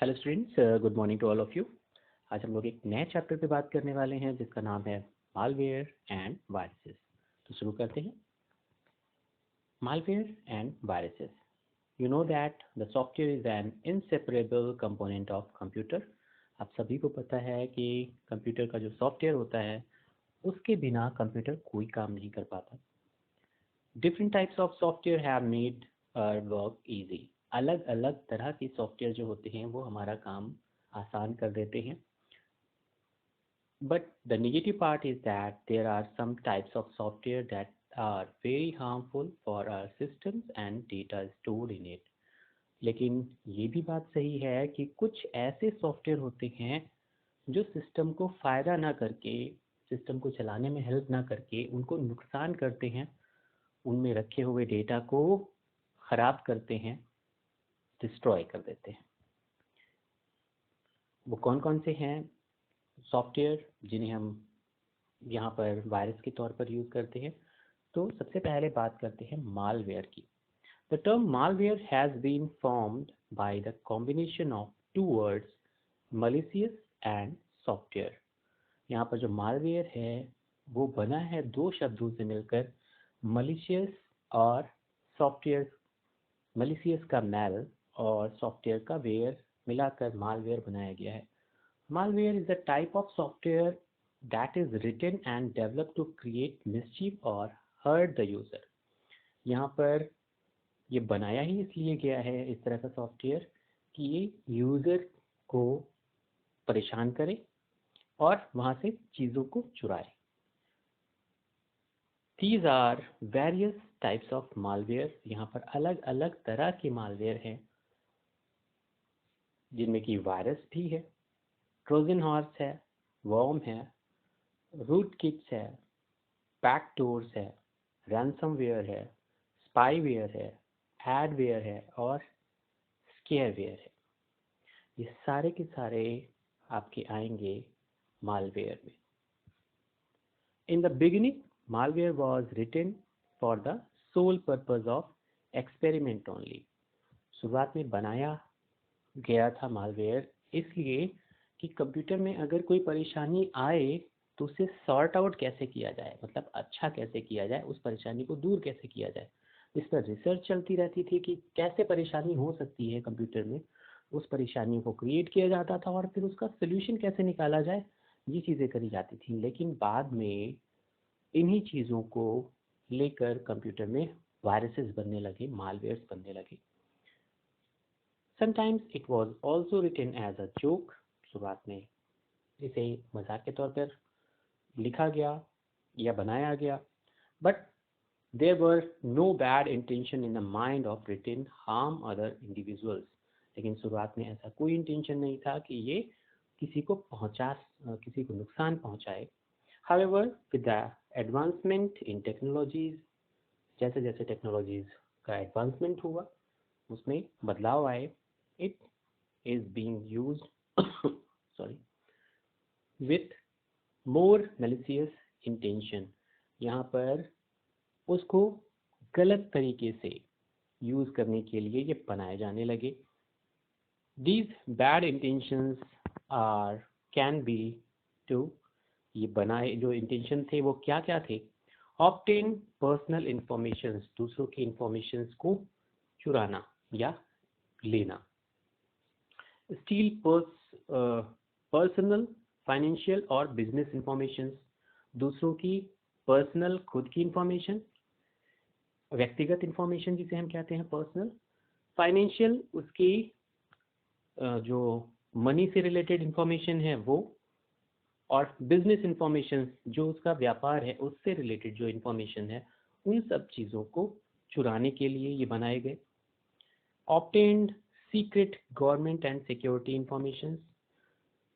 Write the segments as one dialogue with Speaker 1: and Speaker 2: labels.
Speaker 1: Hello students, good morning to all of you. आज हम लोग एक नए चैप्टर पे बात करने वाले हैं जिसका नाम है मालवेयर एंड वायरसेस। तो शुरू करते हैं। Malware and viruses. You know that the software is an inseparable component of computer. आप सभी को पता है कि कंप्यूटर का जो सॉफ्टवेयर होता है उसके बिना कंप्यूटर कोई काम नहीं कर पाता। Different types of software have made our work easy. अलग अलग तरह के सॉफ्टवेयर जो होते हैं वो हमारा काम आसान कर देते हैं। But the negative part is that there are some types of software that are very harmful for our systems and data stored in it. लेकिन ये भी बात सही है कि कुछ ऐसे सॉफ्टवेयर होते हैं जो सिस्टम को फ़ायदा ना करके, सिस्टम को चलाने में हेल्प ना करके उनको नुकसान करते हैं, उनमें रखे हुए डेटा को ख़राब करते हैं, डिस्ट्रॉय कर देते हैं। वो कौन कौन से हैं सॉफ्टवेयर जिन्हें हम यहाँ पर वायरस के तौर पर यूज़ करते हैं? तो सबसे पहले बात करते हैं मालवेयर की। The term malware has been formed by the combination of two words, malicious and software. यहाँ पर जो मालवेयर है वो बना है दो शब्दों से मिलकर, मलिशियस और सॉफ्टवेयर। मलिशियस का मैल और सॉफ्टवेयर का वेयर मिलाकर मालवेयर बनाया गया है। Malware is a type of software that is written and developed to create mischief or hurt the user. यहाँ पर ये बनाया ही इसलिए गया है इस तरह का सॉफ्टवेयर कि ये यूज़र को परेशान करे और वहाँ से चीज़ों को चुराए। These are various types of malware। यहाँ पर अलग अलग तरह के मालवेयर हैं जिनमें कि वायरस भी है, ट्रोजन हॉर्स है, वर्म है, रूट किट्स है, बैकडोर्स है, रैंसमवेयर है, स्पाईवेयर है, एडवेयर है और स्केयरवेयर है। ये सारे के सारे आपके आएंगे मालवेयर में। In the beginning malware was written for the sole purpose of experiment only. शुरुआत में बनाया गया था मालवेयर इसलिए कि कंप्यूटर में अगर कोई परेशानी आए तो उसे सॉर्ट आउट कैसे किया जाए, मतलब अच्छा कैसे किया जाए, उस परेशानी को दूर कैसे किया जाए, इस पर रिसर्च चलती रहती थी कि कैसे परेशानी हो सकती है कंप्यूटर में। उस परेशानी को क्रिएट किया जाता था और फिर उसका सोल्यूशन कैसे निकाला जाए, ये चीज़ें करी जाती थी। लेकिन बाद में इन्हीं चीज़ों को लेकर कंप्यूटर में वायरसेस बनने लगे, मालवेयर्स बनने लगे। Sometimes it was also written as a joke. शुरुआत में इसे मजाक के तौर पर लिखा गया या बनाया गया, but there were no bad intention in the mind of written harm other individuals. लेकिन शुरुआत में ऐसा कोई इंटेंशन नहीं था कि ये किसी को नुकसान पहुंचाए। However with the advancement in technologies, जैसे जैसे टेक्नोलॉजीज का एडवांसमेंट हुआ उसमें बदलाव आए, it is being used sorry with more malicious intention. यहाँ पर उसको गलत तरीके से यूज़ करने के लिए ये बनाए जाने लगे। These bad intentions are can be two, ये बनाए जो इंटेंशन थे वो क्या क्या थे? ऑब्टेन पर्सनल इंफॉर्मेशन, दूसरों की इंफॉर्मेशन को चुराना या लेना। स्टील पर्सनल, फाइनेंशियल और बिजनेस इंफॉर्मेशन, दूसरों की पर्सनल खुद की इंफॉर्मेशन, व्यक्तिगत इंफॉर्मेशन जिसे हम कहते हैं पर्सनल, फाइनेंशियल उसकी जो मनी से रिलेटेड इंफॉर्मेशन है वो, और बिजनेस इंफॉर्मेशन जो उसका व्यापार है उससे रिलेटेड जो इंफॉर्मेशन है, उन सब चीज़ों को चुराने के लिए ये बनाए गए। Obtained secret government and security information,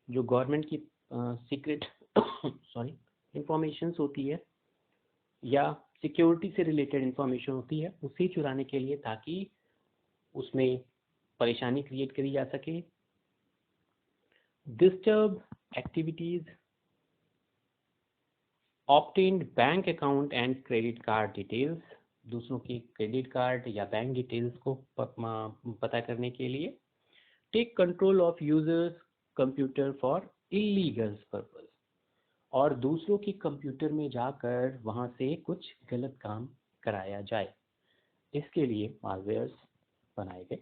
Speaker 1: जो गवर्नमेंट की सीक्रेट इंफॉर्मेशन होती है या सिक्योरिटी से रिलेटेड इंफॉर्मेशन होती है, उसे चुराने के लिए ताकि उसमें परेशानी क्रिएट करी जा सके। Disturb activities, obtained bank account and credit card details, दूसरों की क्रेडिट कार्ड या बैंक डिटेल्स को पता करने के लिए। Take control of users computer for illegal purpose, और दूसरों के कंप्यूटर में जाकर वहां से कुछ गलत काम कराया जाए, इसके लिए मालवेयर्स बनाए गए।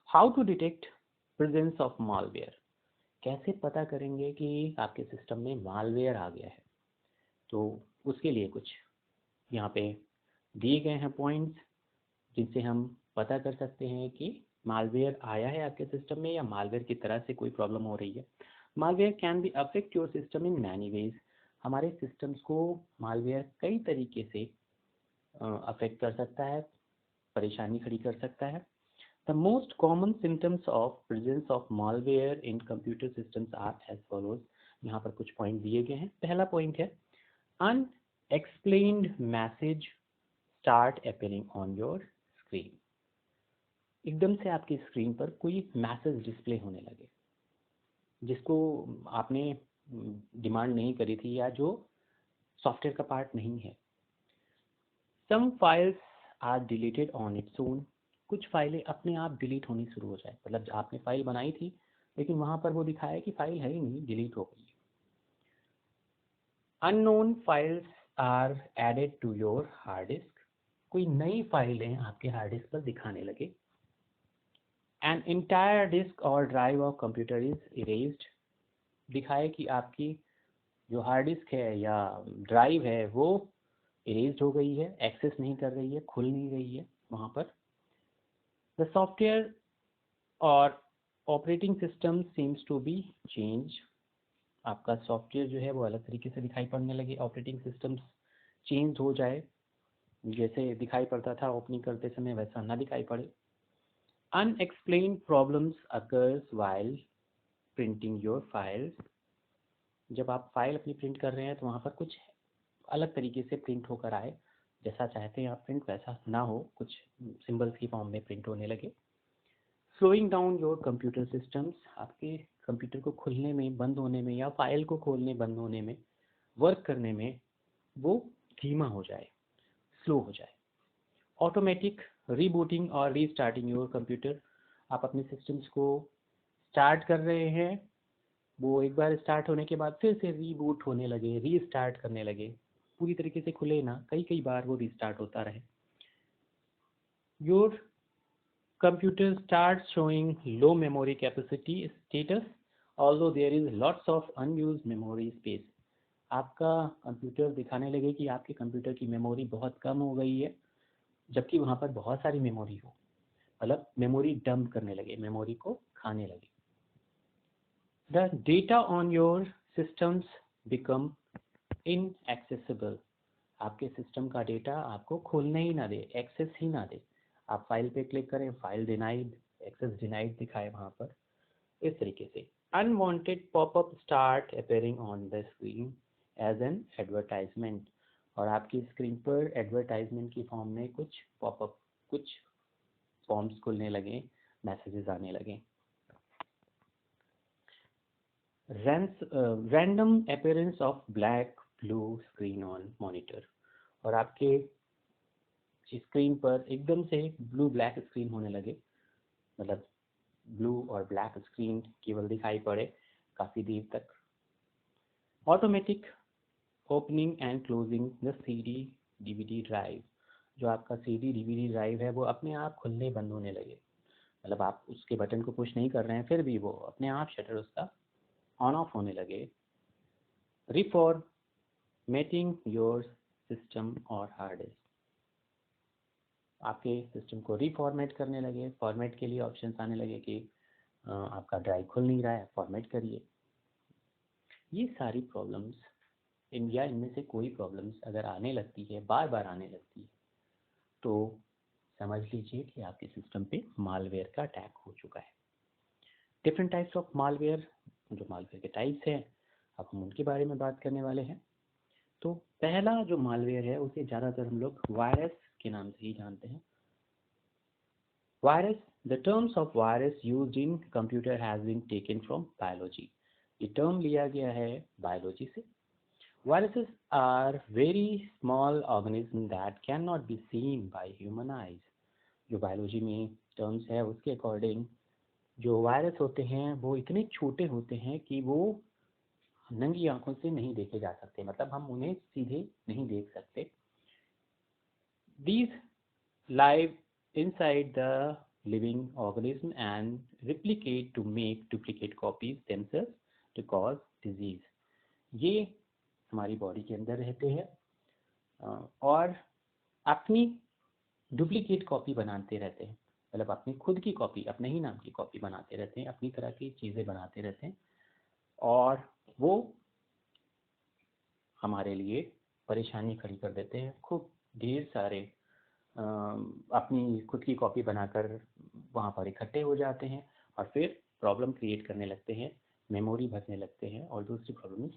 Speaker 1: How to detect presence of malware, कैसे पता करेंगे कि आपके सिस्टम में मालवेयर आ गया है, तो उसके लिए कुछ यहाँ पे दिए गए हैं पॉइंट्स जिनसे हम पता कर सकते हैं कि मालवेयर आया है आपके सिस्टम में या मालवेयर की तरह से कोई प्रॉब्लम हो रही है। Malware can be affect your system in many ways, हमारे सिस्टम्स को मालवेयर कई तरीके से अफेक्ट कर सकता है, परेशानी खड़ी कर सकता है। The most common symptoms of presence of malware in computer systems are as follows, यहाँ पर कुछ पॉइंट दिए गए हैं। पहला पॉइंट है unexplained message start appearing on your screen, एकदम से आपकी स्क्रीन पर कोई मैसेज डिस्प्ले होने लगे जिसको आपने डिमांड नहीं करी थी या जो सॉफ्टवेयर का पार्ट नहीं है। Some files are deleted on its own, कुछ फाइलें अपने आप डिलीट होनी शुरू हो जाए, मतलब आपने फाइल बनाई थी लेकिन वहां पर वो दिखाया कि फाइल है ही नहीं, डिलीट हो गई। Unknown files are added to your hard disk, कोई नई फाइलें आपके हार्ड डिस्क पर दिखाने लगे। एन इंटायर डिस्क और drive of computer is erased, दिखाए कि आपकी जो हार्ड डिस्क है या ड्राइव है वो इरेज्ड हो गई है, एक्सेस नहीं कर रही है, खुल नहीं रही है वहाँ पर। द सॉफ्टवेयर और operating system seems to be change, आपका सॉफ्टवेयर जो है वो अलग तरीके से दिखाई पड़ने लगे, ऑपरेटिंग सिस्टम्स चेंज हो जाए, जैसे दिखाई पड़ता था ओपनिंग करते समय वैसा ना दिखाई पड़े। Unexplained problems occurs while printing your files, जब आप फाइल अपनी प्रिंट कर रहे हैं तो वहाँ पर कुछ अलग तरीके से प्रिंट होकर आए, जैसा चाहते हैं आप प्रिंट वैसा ना हो, कुछ सिंबल्स की फॉर्म में प्रिंट होने लगे। Slowing down your computer systems, आपके कंप्यूटर को खुलने में, बंद होने में या फाइल को खोलने बंद होने में, वर्क करने में वो धीमा हो जाए, स्लो हो जाए। ऑटोमेटिक रीबूटिंग और रीस्टार्टिंग योर कंप्यूटर, आप अपने सिस्टम्स को स्टार्ट कर रहे हैं, वो एक बार स्टार्ट होने के बाद फिर से रीबूट होने लगे, रीस्टार्ट करने लगे, पूरी तरीके से खुले ना, कई कई बार वो रीस्टार्ट होता रहे। Your computer starts showing low memory capacity status although there is lots of unused memory space, आपका कंप्यूटर दिखाने लगे कि आपके कंप्यूटर की मेमोरी बहुत कम हो गई है जबकि वहाँ पर बहुत सारी मेमोरी हो, मतलब मेमोरी डंप करने लगे, मेमोरी को खाने लगे। The data on your systems become inaccessible, आपके सिस्टम का डेटा आपको खोलने ही ना दे, एक्सेस ही ना दे, आप फाइल पे क्लिक करें फाइल डिनाइड, एक्सेस डिनाइड दिखाए वहाँ पर, इस तरीके से। Unwanted popup start appearing on the screen as an advertisement, और आपकी स्क्रीन पर एडवर्टाइजमेंट की फॉर्म में कुछ पॉपअप, कुछ फॉर्म्स खुलने लगे, मैसेजेस आने लगे। Random appearance of black blue screen on monitor, और आपके स्क्रीन पर एकदम से ब्लू ब्लैक स्क्रीन होने लगे, मतलब ब्लू और ब्लैक स्क्रीन केवल दिखाई पड़े काफ़ी देर तक। Automatic opening and closing the CD DVD drive, जो आपका सीडी डीवीडी ड्राइव है वो अपने आप खुलने बंद होने लगे, मतलब आप उसके बटन को पुश नहीं कर रहे हैं फिर भी वो अपने आप शटर उसका ऑन ऑफ होने लगे। रिफॉर्मेटिंग योर सिस्टम और हार्ड डिस्क, आपके सिस्टम को रीफॉर्मेट करने लगे, फॉर्मेट के लिए ऑप्शंस आने लगे कि आपका ड्राइव खुल नहीं रहा है, फॉर्मेट करिए। ये सारी प्रॉब्लम्स इनमें से कोई प्रॉब्लम्स अगर आने लगती है, बार बार आने लगती है, तो समझ लीजिए कि आपके सिस्टम पे मालवेयर का अटैक हो चुका है। डिफरेंट टाइप्स ऑफ मालवेयर, जो मालवेयर के टाइप्स हैं अब हम उनके बारे में बात करने वाले हैं। तो पहला जो मालवेयर है उसे ज़्यादातर हम लोग वायरस के नाम से ही जानते हैं। Virus, the terms of virus used in computer has been taken from biology, ये टर्म लिया गया है बायोलॉजी से। Viruses are very small organisms that cannot be seen by human eyes, जो बायोलॉजी में टर्म्स है उसके अकॉर्डिंग जो वायरस होते हैं वो इतने छोटे होते हैं कि वो नंगी आंखों से नहीं देखे जा सकते, मतलब हम उन्हें सीधे नहीं देख सकते. These live inside the living organism and replicate to make duplicate copies themselves to cause disease. ये हमारी बॉडी के अंदर रहते हैं और अपनी डुप्लीकेट कॉपी बनाते रहते हैं, मतलब अपनी खुद की कॉपी, अपने ही नाम की कॉपी बनाते रहते हैं, अपनी तरह की चीज़ें बनाते रहते हैं और वो हमारे लिए परेशानी खड़ी कर देते हैं. खूब ढेर सारे अपनी खुद की कॉपी बनाकर वहाँ पर इकट्ठे हो जाते हैं और फिर प्रॉब्लम क्रिएट करने लगते हैं, मेमोरी भरने लगते हैं और दूसरी प्रॉब्लम्स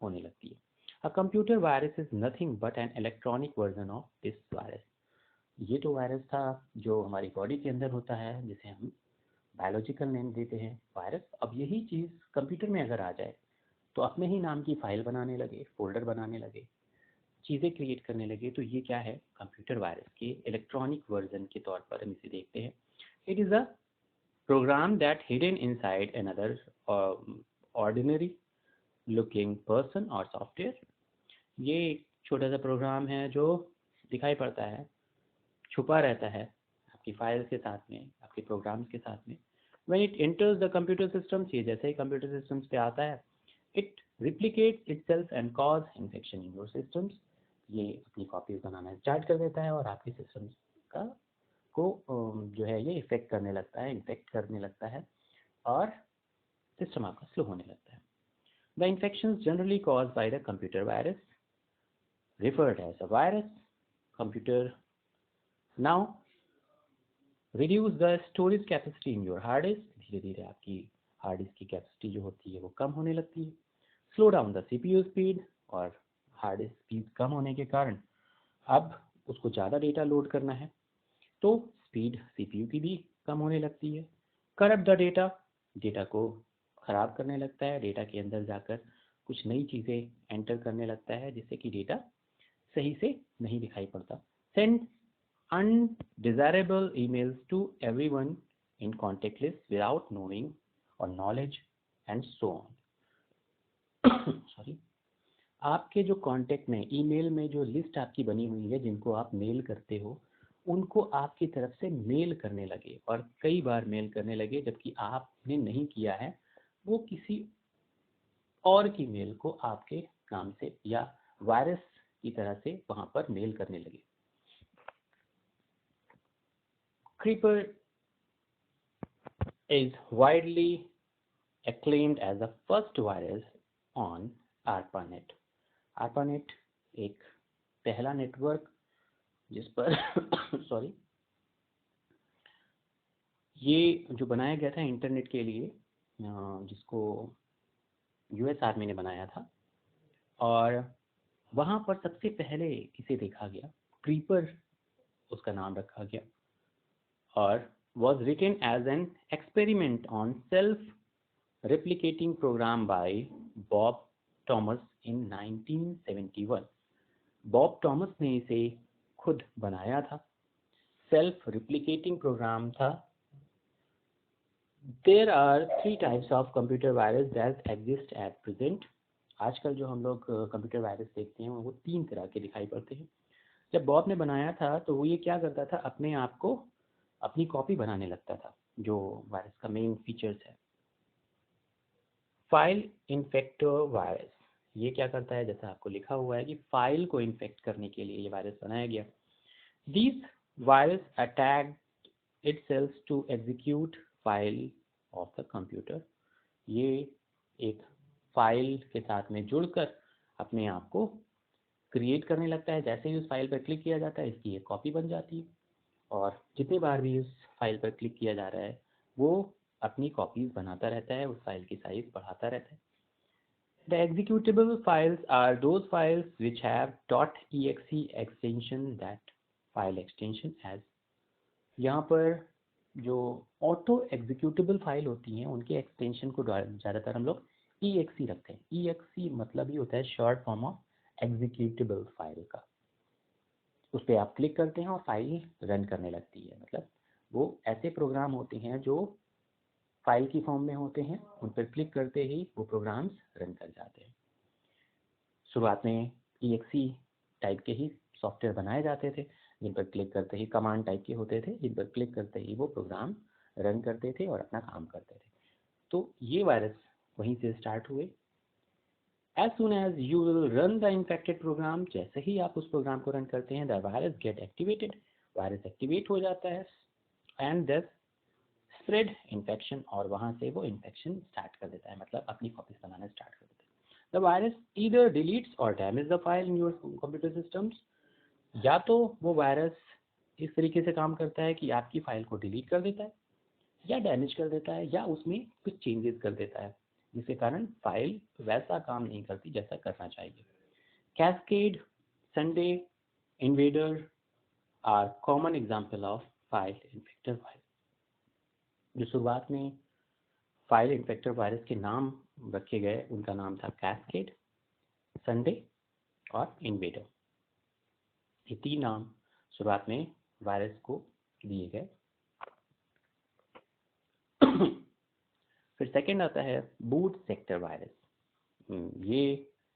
Speaker 1: होने लगती है. A computer virus is nothing but an electronic version of this virus. ये तो वायरस था जो हमारी बॉडी के अंदर होता है, जिसे हम बायोलॉजिकल नेम देते हैं वायरस. अब यही चीज़ कंप्यूटर में अगर आ जाए तो अपने ही नाम की फाइल बनाने लगे, फोल्डर बनाने लगे, चीज़ें क्रिएट करने लगे, तो ये क्या है? कंप्यूटर वायरस के इलेक्ट्रॉनिक वर्जन के तौर पर हम इसे देखते हैं. It is a program that hidden inside another ordinary looking person और सॉफ्टवेयर. ये एक छोटा सा प्रोग्राम है जो दिखाई पड़ता है, छुपा रहता है आपकी फाइल्स के साथ में, आपके प्रोग्राम्स के साथ में. When it enters the computer systems, ये जैसे ही कंप्यूटर सिस्टम्स पे आता है, it replicates itself and cause infection in your systems. ये अपनी कॉपीज बनाना स्टार्ट कर देता है और आपके सिस्टम का को जो है ये इफेक्ट करने लगता है, इन्फेक्ट करने लगता है और सिस्टम आपका स्लो होने लगता है. The infection generally cause by the computer virus referred as a virus. Computer now reduce the storage capacity in your hard disk. धीरे धीरे आपकी हार्ड डिस्क की कैपेसिटी जो होती है वो कम होने लगती है. Slow down the CPU speed, और हार्ड डिस्क स्पीड कम होने के कारण अब उसको ज़्यादा डेटा लोड करना है तो स्पीड CPU की भी कम होने लगती है. करप्ट द डेटा, डेटा को ख़राब करने लगता है, डेटा के अंदर जाकर कुछ नई चीज़ें एंटर करने लगता है जिससे कि डेटा सही से नहीं दिखाई पड़ता. Send undesirable emails to everyone in contact list without knowing or knowledge and so on. Sorry. आपके जो कांटेक्ट में, ईमेल में जो लिस्ट आपकी बनी हुई है जिनको आप मेल करते हो, उनको आपकी तरफ से मेल करने लगे और कई बार मेल करने लगे जबकि आपने नहीं किया है, वो किसी और की मेल को आपके नाम से या वायरस की तरह से वहां पर मेल करने लगे. Creeper is widely acclaimed as the first virus on ARPANET. ARPANET एक पहला नेटवर्क जिस पर सॉरी ये जो बनाया गया था इंटरनेट के लिए, जिसको US आर्मी ने बनाया था और वहाँ पर सबसे पहले इसे देखा गया. क्रीपर उसका नाम रखा गया और was written as an experiment on self-replicating program by Bob Thomas in 1971. Bob Thomas ने इसे खुद बनाया था. सेल्फ रिप्लिकेटिंग प्रोग्राम था. There are 3 types of computer virus that exist at present. आजकल जो हम लोग कंप्यूटर वायरस देखते हैं वो 3 तरह के दिखाई पड़ते हैं. जब बॉब ने बनाया था तो वो ये क्या करता था, अपने आप को अपनी कॉपी बनाने लगता था, जो वायरस का मेन फीचर्स है. फाइल इन्फेक्टर वायरस, ये क्या करता है, जैसा आपको लिखा हुआ है कि फाइल को इन्फेक्ट करने के लिए ये वायरस बनाया गया. This virus attack itself to execute file of the computer. ये एक फाइल के साथ में जुड़कर अपने आप को क्रिएट करने लगता है. जैसे ही उस फाइल पर क्लिक किया जाता है इसकी एक कॉपी बन जाती है और जितनी बार भी उस फाइल पर क्लिक किया जा रहा है वो अपनी कॉपीज बनाता रहता है, उस फाइल की साइज बढ़ाता रहता है. The executable files are those files which have .exe extension that file extension has. यहाँ पर जो ऑटो एग्जीक्यूटेबल फाइल होती हैं उनके एक्सटेंशन को ज़्यादातर हम लोग EXE रखते हैं. EXE मतलब ही होता है short form of executable file का. उस पर आप क्लिक करते हैं और फाइल रन करने लगती है. मतलब वो ऐसे प्रोग्राम होते हैं जो फाइल की फॉर्म में होते हैं, उन पर क्लिक करते ही वो प्रोग्राम्स रन कर जाते हैं। शुरुआत में EXE टाइप के ही सॉफ्टवेयर बनाए जाते थे, जिन पर क्लिक करते ही कमांड टाइप के होते थे, जिन पर क्लिक करते ही वो प्रोग्राम रन करते थे और अपना काम करते थे। तो ये वायरस वहीं से स्टार्ट हुए। As soon as you will run the infected program, जैसे ही आप उस प्रोग्राम को रन करते हैं, the virus get activated, virus activate हो जाता है and thus spread infection, और वहाँ से वो इन्फेक्शन स्टार्ट कर देता है, मतलब अपनी कॉपीज बनाना स्टार्ट कर देता है। The virus either deletes or damages the file in your computer systems, या तो वो वायरस इस तरीके से काम करता है कि आपकी फाइल को डिलीट कर देता है, या डैमेज कर देता है, या उसमें कुछ चेंजेस कर देता है, जिसके कारण फाइल वैसा काम नहीं करती जैसा करना चाहिए। Cascade, Sunday, Invader are common example of file infector virus. जो शुरुआत में फाइल इन्फेक्टर वायरस के नाम रखे गए, उनका नाम था कैस्केड, संडे और इन्वेडर। ये 3 नाम शुरुआत में वायरस को दिए गए। फिर सेकंड आता है बूट सेक्टर वायरस। ये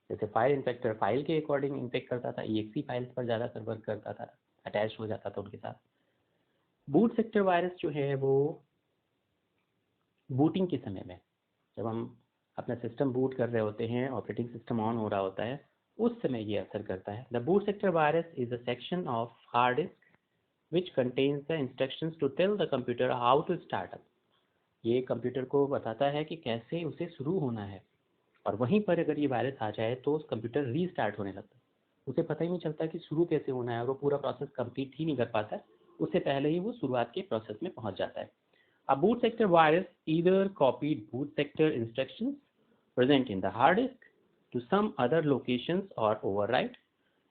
Speaker 1: जैसे फाइल इन्फेक्टर फाइल के अकॉर्डिंग इन्फेक्ट करता था, EXE फाइल्स पर ज़्यादातर वर्क करता था, अटैच हो जाता था उनके साथ। बूट सेक्टर वायरस जो है वो बूटिंग के समय में, जब हम अपना सिस्टम बूट कर रहे होते हैं, ऑपरेटिंग सिस्टम ऑन हो रहा होता है, उस समय ये असर करता है। The boot sector virus is a section of hard disk which contains the instructions to tell the computer how to start up। ये कंप्यूटर को बताता है कि कैसे उसे शुरू होना है, और वहीं पर अगर ये वायरस आ जाए तो कंप्यूटर रीस्टार्ट होने लगता है। उसे पता ही नहीं चलता कि शुरू कैसे होना है, और वो पूरा प्रोसेस कंप्लीट ही नहीं कर पाता, उससे पहले ही वो शुरुआत के प्रोसेस में पहुंच जाता है। A boot sector virus either copied boot sector instructions present in the hard disk to some other locations or overwrite।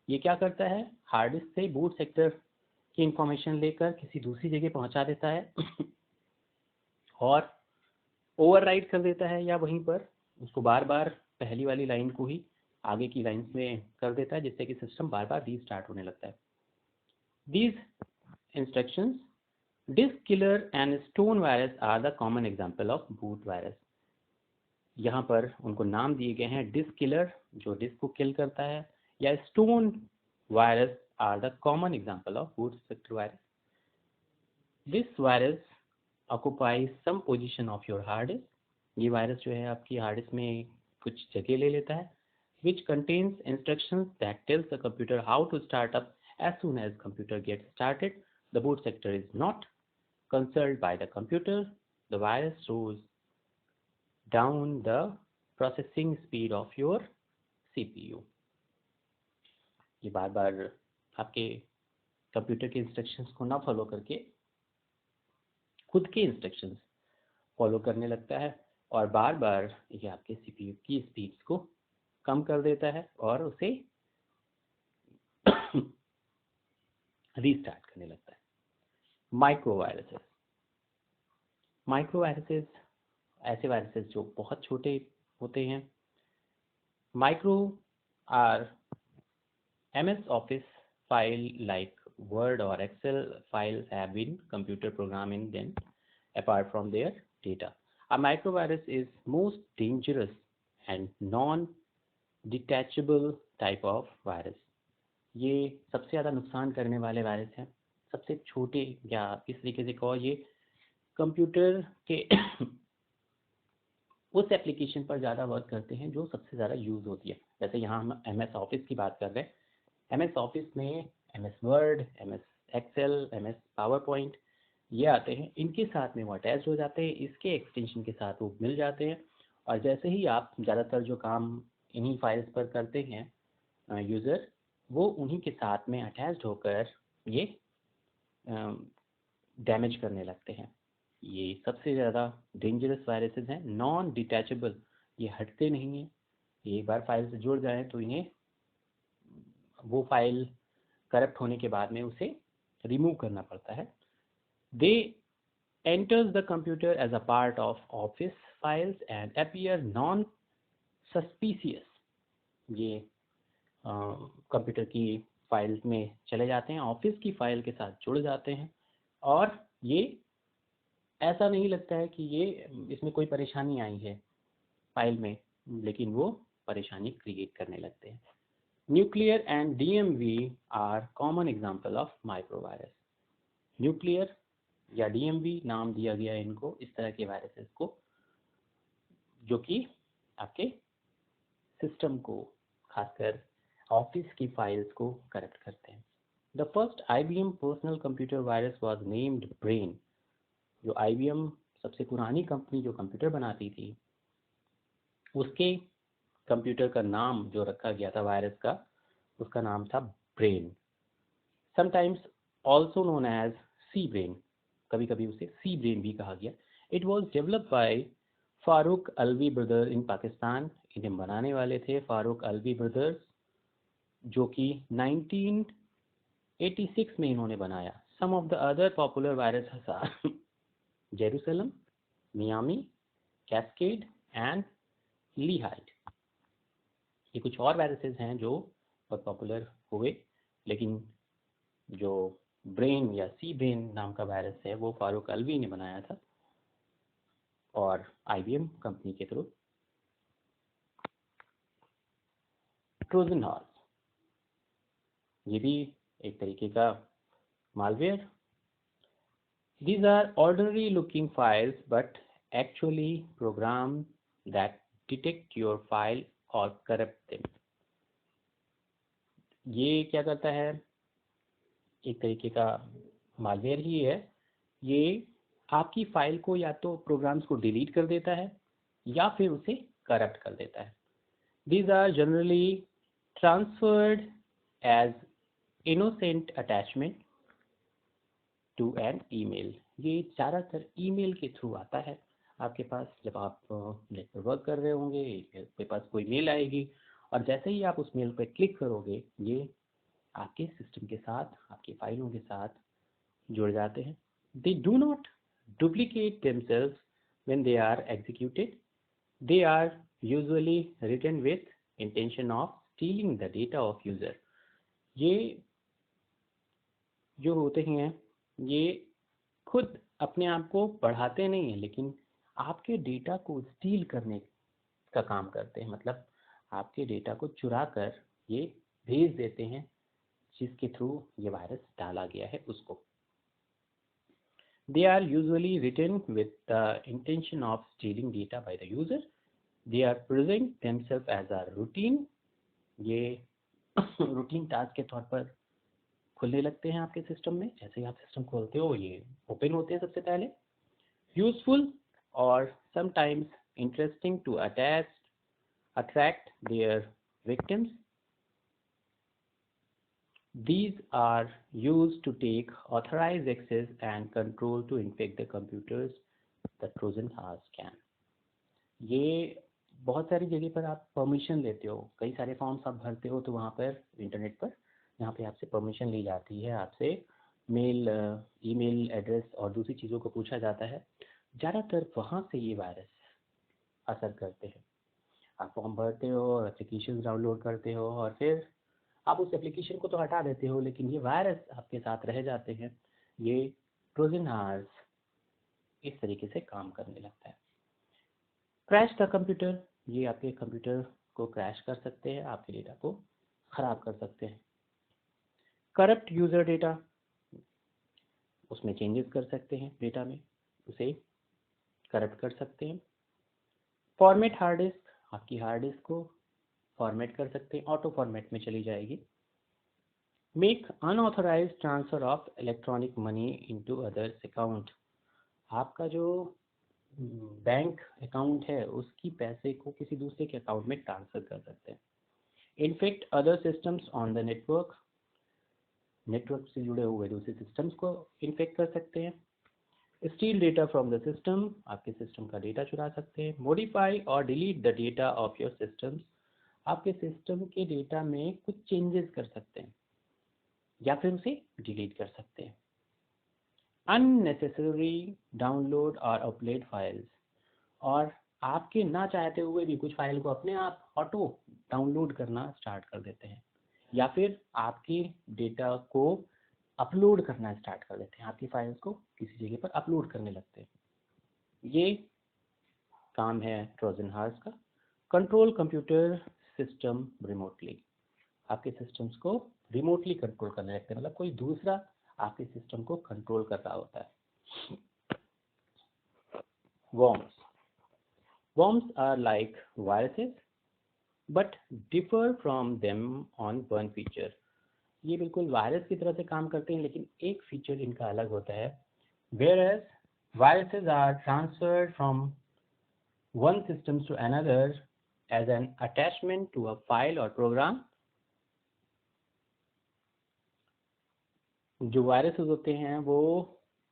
Speaker 1: ये क्या करता है, हार्ड डिस्क से बूट सेक्टर की इंफॉर्मेशन लेकर किसी दूसरी जगह पहुंचा देता है और ओवरराइट कर देता है, या वहीं पर उसको बार बार पहली वाली लाइन को ही आगे की लाइंस में कर देता है, जिससे कि सिस्टम बार बार रीस्टार्ट होने लगता है। These instructions Disk Killer and Stone virus are the common example of boot virus. यहाँ पर उनको नाम दिए गए हैं, डिस्क किलर जो डिस्क को किल करता है, या Stone virus are the common example of boot sector virus. This virus occupies some position of your hard disk. ये वायरस जो है आपकी हार्ड डिस्क में कुछ जगह ले लेता है। which contains instructions that tells the computer how to start up as soon as computer gets started. The boot sector is not consulted by the computer. The virus slows down the processing speed of your CPU। ये बार बार आपके computer के instructions को ना follow करके खुद के instructions follow करने लगता है, और बार बार ये आपके CPU की स्पीड्स को कम कर देता है और उसे रीस्टार्ट करने लगता है। माइक्रोवायरसेस ऐसे वायरसेस जो बहुत छोटे होते हैं। Micro are MS Office file like Word or Excel files have been computer programming them apart from their data. A microvirus is most dangerous and non-detachable type of virus। ये सबसे ज़्यादा नुकसान करने वाले वायरस हैं, सबसे छोटे, या इस तरीके से कहो ये कंप्यूटर के उस एप्लीकेशन पर ज़्यादा वर्क करते हैं जो सबसे ज़्यादा यूज़ होती है। जैसे यहाँ हम MS ऑफिस की बात कर रहे हैं, MS ऑफिस में MS Word, MS Excel, MS PowerPoint ये आते हैं, इनके साथ में वो अटैच हो जाते हैं, इसके एक्सटेंशन के साथ वो मिल जाते हैं, और जैसे ही आप ज़्यादातर जो काम इन्हीं फाइल्स पर करते हैं यूज़र, वो उन्हीं के साथ में अटैच्ड होकर ये डैमेज करने लगते हैं। ये सबसे ज़्यादा डेंजरस वायरसेस हैं, नॉन डिटैचेबल, ये हटते नहीं हैं, ये एक बार फाइल से जुड़ जाए तो इन्हें वो फाइल करप्ट होने के बाद में उसे रिमूव करना पड़ता है। दे enters the computer as a part of office files and appear non suspicious। ये कंप्यूटर की फाइल्स में चले जाते हैं, ऑफिस की फाइल के साथ जुड़ जाते हैं, और ये ऐसा नहीं लगता है कि ये इसमें कोई परेशानी आई है फाइल में, लेकिन वो परेशानी क्रिएट करने लगते हैं। Nuclear and DMV are common example of microvirus. Nuclear या डीएमवी नाम दिया गया इनको इस तरह के वायरसेस को जो कि आपके सिस्टम को, खासकर ऑफिस की फाइल्स को करप्ट करते हैं। The first IBM personal computer virus was named brain. जो IBM सबसे पुरानी कंपनी जो कंप्यूटर बनाती थी, उसके कंप्यूटर का नाम जो रखा गया था वायरस का, उसका नाम था brain, sometimes also known as C brain. कभी कभी उसे सी ब्रेन भी कहा गया। It was developed by Farooq Alvi brother in Pakistan. इन्हें बनाने वाले थे फारूक अलवी ब्रदर्स, जो कि 1986 में इन्होंने बनाया। Some of the other popular viruses are Jerusalem, Miami, cascade and Lehigh. ये कुछ और वायरसेस हैं जो बहुत पॉपुलर हुए, लेकिन जो ब्रेन या सी ब्रेन नाम का वायरस है वो फारूक अलवी ने बनाया था और IBM कंपनी के थ्रू। ट्रोजन हॉर्स, ये भी एक तरीके का malware. These are ordinary looking files but actually program that detect your file or corrupt them. ये क्या करता है, एक तरीके का मालवेयर ही है। ये आपकी फाइल को या तो प्रोग्राम्स को डिलीट कर देता है या फिर उसे करप्ट कर देता है। These are generally transferred as innocent attachment to an email. ये ज़्यादातर ईमेल के थ्रू आता है आपके पास। जब आप नेट पर वर्क कर रहे होंगे, आपके पास कोई मेल आएगी और जैसे ही आप उस मेल पर क्लिक करोगे, ये आपके सिस्टम के साथ, आपकी फाइलों के साथ जुड़ जाते हैं। They do not duplicate themselves when they are executed. They are usually written with intention of stealing the data of user. ये जो होते हैं ये खुद अपने आप को बढ़ाते नहीं हैं, लेकिन आपके डेटा को स्टील करने का काम करते हैं। मतलब आपके डेटा को चुरा कर ये भेज देते हैं जिसके थ्रू ये वायरस डाला गया है उसको। They are usually written with the intention of stealing data by the user. They are present themselves as a routine. ये रूटीन टास्क के तौर पर खुलने लगते हैं आपके सिस्टम में। जैसे ही आप सिस्टम खोलते हो ये ओपन होते हैं सबसे पहले। यूजफुल और sometimes interesting to attract their victims. These are used to take authorized access and control to infect the computers. The Trojan horse can. ये बहुत सारी जगह पर आप परमिशन लेते हो, कई सारे फॉर्म्स आप भरते हो तो वहाँ पर इंटरनेट पर यहाँ पे आपसे परमिशन ली जाती है, आपसे मेल, ईमेल एड्रेस और दूसरी चीज़ों को पूछा जाता है। ज़्यादातर वहाँ से ये वायरस असर करते हैं। आप फॉर्म भरते हो, एप्लीकेशन डाउनलोड करते हो और फिर आप उस एप्लीकेशन को तो हटा देते हो, लेकिन ये वायरस आपके साथ रह जाते हैं। ये ट्रोजन हॉर्स इस तरीके से काम करने लगता है। क्रैश द कंप्यूटर, ये आपके कंप्यूटर को क्रैश कर सकते हैं, आपके डेटा को ख़राब कर सकते हैं। करप्ट यूज़र डेटा, उसमें चेंजेस कर सकते हैं डेटा में, उसे करप्ट कर सकते हैं। फॉर्मेट हार्ड डिस्क, आपकी हार्ड डिस्क को फॉर्मेट कर सकते हैं, ऑटो फॉर्मेट में चली जाएगी। Make unauthorised transfer of electronic money into others account, आपका जो बैंक अकाउंट है उसकी पैसे को किसी दूसरे के अकाउंट में ट्रांसफ़र कर सकते हैं। Infect other systems on the network, network से जुड़े हुए दूसरे सिस्टम्स को इन्फेक्ट कर सकते हैं। Steel data from the system, आपके सिस्टम का डेटा चुरा सकते हैं। मॉडिफाई और delete the data of your systems, आपके सिस्टम के डेटा में कुछ चेंजेस कर सकते हैं या फिर उसे डिलीट कर सकते हैं। अननेसेसरी डाउनलोड और अपलोड फाइल्स, और आपके ना चाहते हुए भी कुछ फाइल को अपने आप ऑटो डाउनलोड करना स्टार्ट कर देते हैं या फिर आपके डेटा को अपलोड करना स्टार्ट कर देते हैं, आपकी फाइल्स को किसी जगह पर अपलोड करने लगते हैं। ये काम है ट्रोजन हॉर्स का। कंट्रोल कंप्यूटर सिस्टम रिमोटली, आपके सिस्टम्स को रिमोटली कंट्रोल करने लगते हैं, मतलब कोई दूसरा आपके सिस्टम को कंट्रोल कर रहा होता है। worms are like viruses but differ from them on one feature। ये बिल्कुल वायरस की तरह से काम करते हैं, लेकिन एक फीचर इनका अलग होता है। whereas viruses are transferred from one system to another as an attachment to a file or program। जो वायरसेस होते हैं वो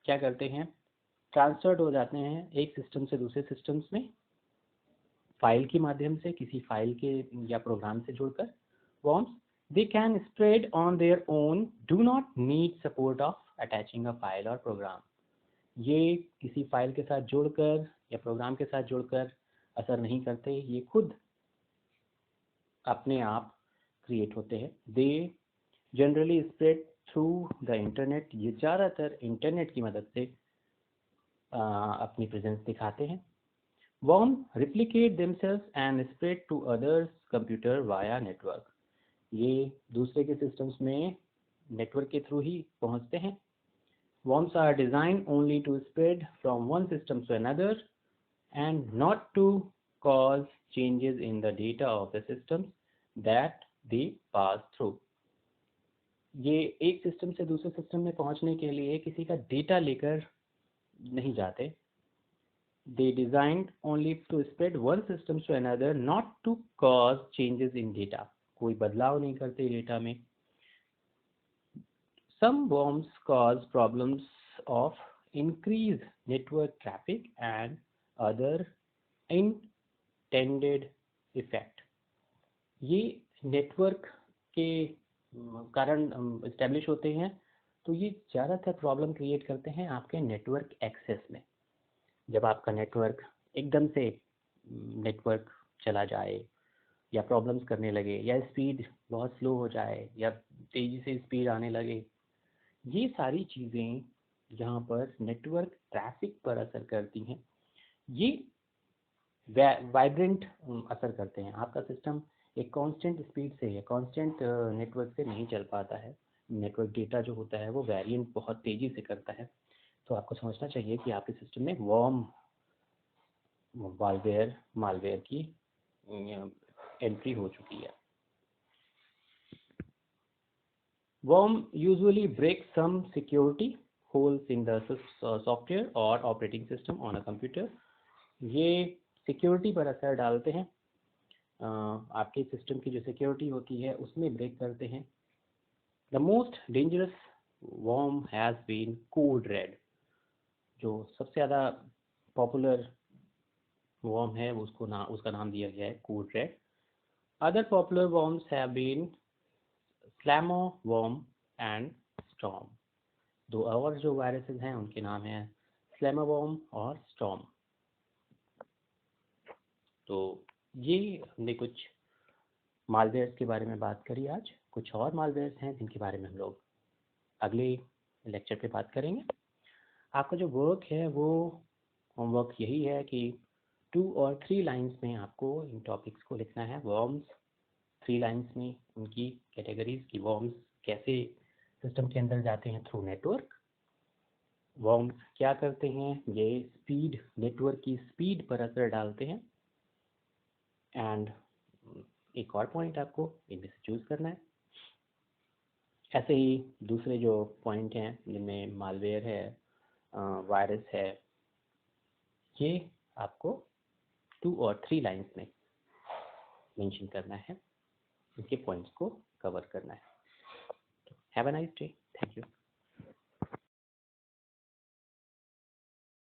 Speaker 1: क्या करते हैं, ट्रांसफर्ड हो जाते हैं एक सिस्टम से दूसरे सिस्टम्स में फाइल के माध्यम से, किसी फाइल के या प्रोग्राम से जुड़कर। worms they can spread on their own, do not need support of attaching a file or program। ये किसी फाइल के साथ जुड़कर या प्रोग्राम के साथ जुड़कर असर नहीं करते, ये खुद अपने आप क्रिएट होते हैं। They generally spread through the internet, ये ज़्यादातर इंटरनेट की मदद से अपनी प्रेजेंस दिखाते हैं। worms replicate themselves and spread to others computer via network। ये दूसरे के सिस्टम्स में नेटवर्क के थ्रू ही पहुंचते हैं। worms are designed only to spread from one system to another and not to cause changes in the data of the systems that they pass through। ये एक system से दूसरे सिस्टम में पहुंचने के लिए किसी का डेटा लेकर नहीं जाते। They designed only to spread one system to another, not to cause changes in data। कोई बदलाव नहीं करते डेटा में। Some worms cause problems of increased network traffic and other intended effect। ये नेटवर्क के कारण इस्टेब्लिश होते हैं, तो ये ज़्यादातर प्रॉब्लम क्रिएट करते हैं आपके नेटवर्क एक्सेस में। जब आपका नेटवर्क एकदम से नेटवर्क चला जाए या प्रॉब्लम्स करने लगे या स्पीड बहुत स्लो हो जाए या तेज़ी से स्पीड आने लगे, ये सारी चीज़ें यहाँ पर नेटवर्क ट्रैफिक पर असर करती हैं। ये वाइब्रेंट असर करते हैं। आपका सिस्टम एक कांस्टेंट स्पीड से या कांस्टेंट नेटवर्क से नहीं चल पाता है। नेटवर्क डेटा जो होता है वो वेरिएंट बहुत तेज़ी से करता है। तो आपको समझना चाहिए कि आपके सिस्टम में मालवेयर की एंट्री हो चुकी है। worm usually breaks some security holes in the software or operating system on a computer। ये सिक्योरिटी पर असर डालते हैं, आपके सिस्टम की जो सिक्योरिटी होती है उसमें ब्रेक करते हैं। The most dangerous worm has been Code Red. जो सबसे ज़्यादा पॉपुलर worm है उसका नाम दिया गया है code red. Other popular worms have been Slammer worm and storm. दो और जो वायरसेस हैं उनके नाम हैं स्लैमो worm और स्टॉर्म। तो ये हमने कुछ मालवेयर्स के बारे में बात करी। आज कुछ और मालवेयर्स हैं जिनके बारे में हम लोग अगले लेक्चर पे बात करेंगे। आपका जो वर्क है वो होमवर्क यही है कि 2 और 3 लाइंस में आपको इन टॉपिक्स को लिखना है। वर्म्स 3 लाइंस में उनकी कैटेगरीज की वर्म्स कैसे सिस्टम के अंदर जाते हैं थ्रू नेटवर्क। वर्म्स क्या करते हैं, ये स्पीड, नेटवर्क की स्पीड पर असर डालते हैं। एंड एक और पॉइंट आपको इनमें से चूज़ करना है। ऐसे ही दूसरे जो पॉइंट हैं जिनमें मालवेयर है, वायरस है, ये आपको 2 और 3 लाइंस में मेंशन करना है, इनके पॉइंट्स को कवर करना है। Have a nice day.